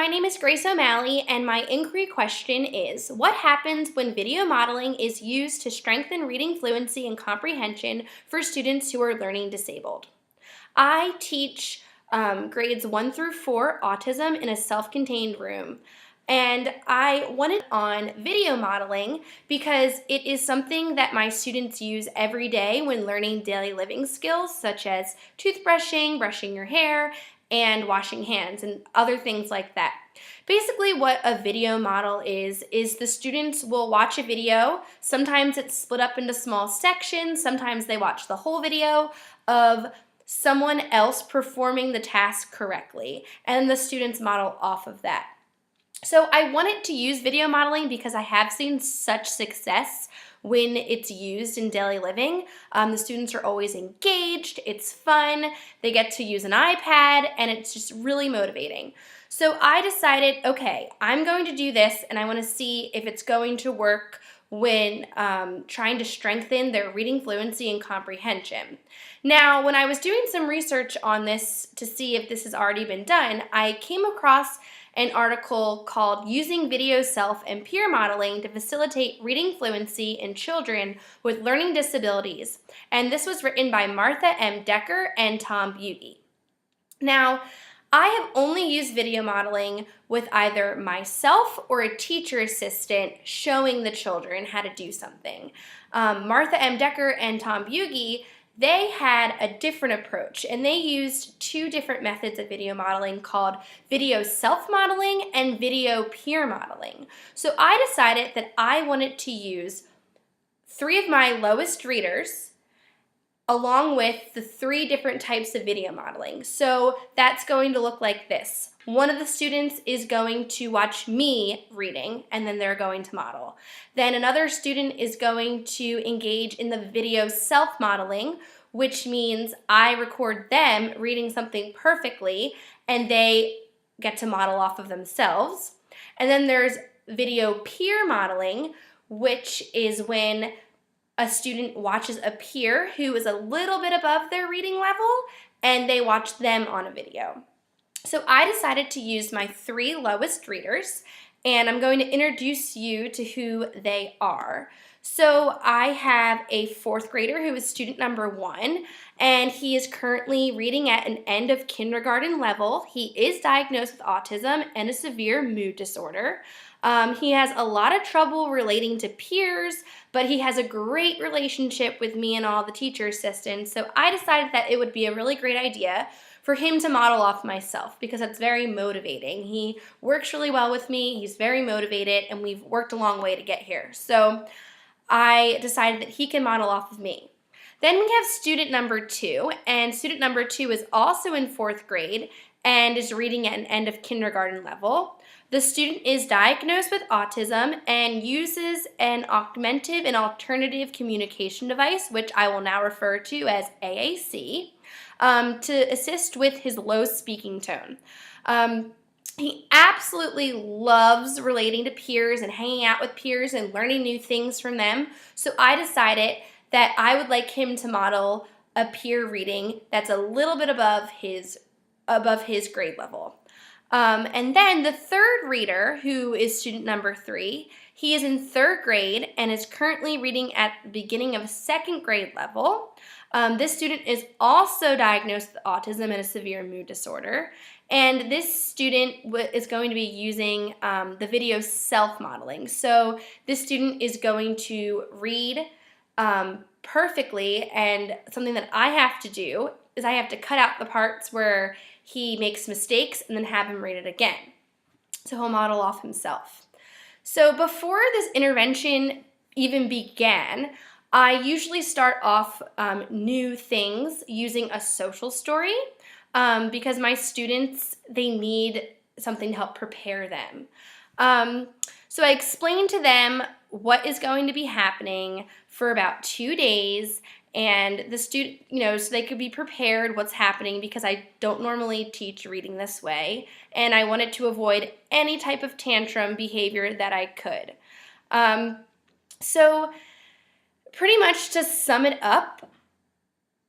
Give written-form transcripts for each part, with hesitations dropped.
my name is Grace O'Malley, and my inquiry question is, what happens when video modeling is used to strengthen reading fluency and comprehension for students who are learning disabled? I teach grades 1 through 4 autism in a self-contained room. And I wanted on video modeling because it is something that my students use every day when learning daily living skills such as toothbrushing, brushing your hair, and washing hands and other things like that. Basically what a video model is the students will watch a video. Sometimes it's split up into small sections. Sometimes they watch the whole video of someone else performing the task correctly, and the students model off of that. So I wanted to use video modeling because I have seen such success when it's used in daily living. The students are always engaged, it's fun, they get to use an iPad, and it's just really motivating. So I decided, okay, I'm going to do this, and I want to see if it's going to work when trying to strengthen their reading fluency and comprehension. Now, when I was doing some research on this to see if this has already been done, I came across an article called Using Video Self and Peer Modeling to Facilitate Reading Fluency in Children with Learning Disabilities. And this was written by Martha M. Decker and Tom Buege. Now, I have only used video modeling with either myself or a teacher assistant showing the children how to do something. Martha M. Decker and Tom Buege, they had a different approach, and they used two different methods of video modeling called video self-modeling and video peer modeling. So I decided that I wanted to use 3 of my lowest readers along with the 3 different types of video modeling. So that's going to look like this. One of the students is going to watch me reading, and then they're going to model. Then another student is going to engage in the video self-modeling, which means I record them reading something perfectly, and they get to model off of themselves. And then there's video peer modeling, which is when a student watches a peer who is a little bit above their reading level, and they watch them on a video. So I decided to use my 3 lowest readers, and I'm going to introduce you to who they are. So I have a 4th grader who is student number 1, and he is currently reading at an end of kindergarten level. He is diagnosed with autism and a severe mood disorder. He has a lot of trouble relating to peers, but he has a great relationship with me and all the teacher assistants. So I decided that it would be a really great idea for him to model off myself because that's very motivating. He works really well with me, he's very motivated, and we've worked a long way to get here. So I decided that he can model off of me. Then we have student number 2, and student number 2 is also in 4th grade and is reading at an end of kindergarten level. The student is diagnosed with autism and uses an augmentative and alternative communication device, which I will now refer to as AAC, to assist with his low speaking tone. He absolutely loves relating to peers and hanging out with peers and learning new things from them. So I decided that I would like him to model a peer reading that's a little bit above his grade level. And then the 3rd reader, who is student number 3, he is in 3rd grade and is currently reading at the beginning of 2nd grade level. This student is also diagnosed with autism and a severe mood disorder. And this student is going to be using the video self-modeling. So this student is going to read perfectly, and something that I have to do is I have to cut out the parts where he makes mistakes and then have him read it again. So he'll model off himself. So before this intervention even began, I usually start off new things using a social story because my students, they need something to help prepare them. So I explained to them what is going to be happening for about 2 days, and the student, so they could be prepared what's happening because I don't normally teach reading this way, and I wanted to avoid any type of tantrum behavior that I could. So pretty much to sum it up,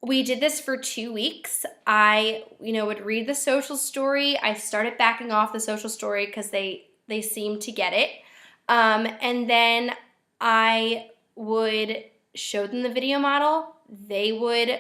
We did this for 2 weeks. I, would read the social story. I started backing off the social story because they seemed to get it. And then I would show them the video model. They would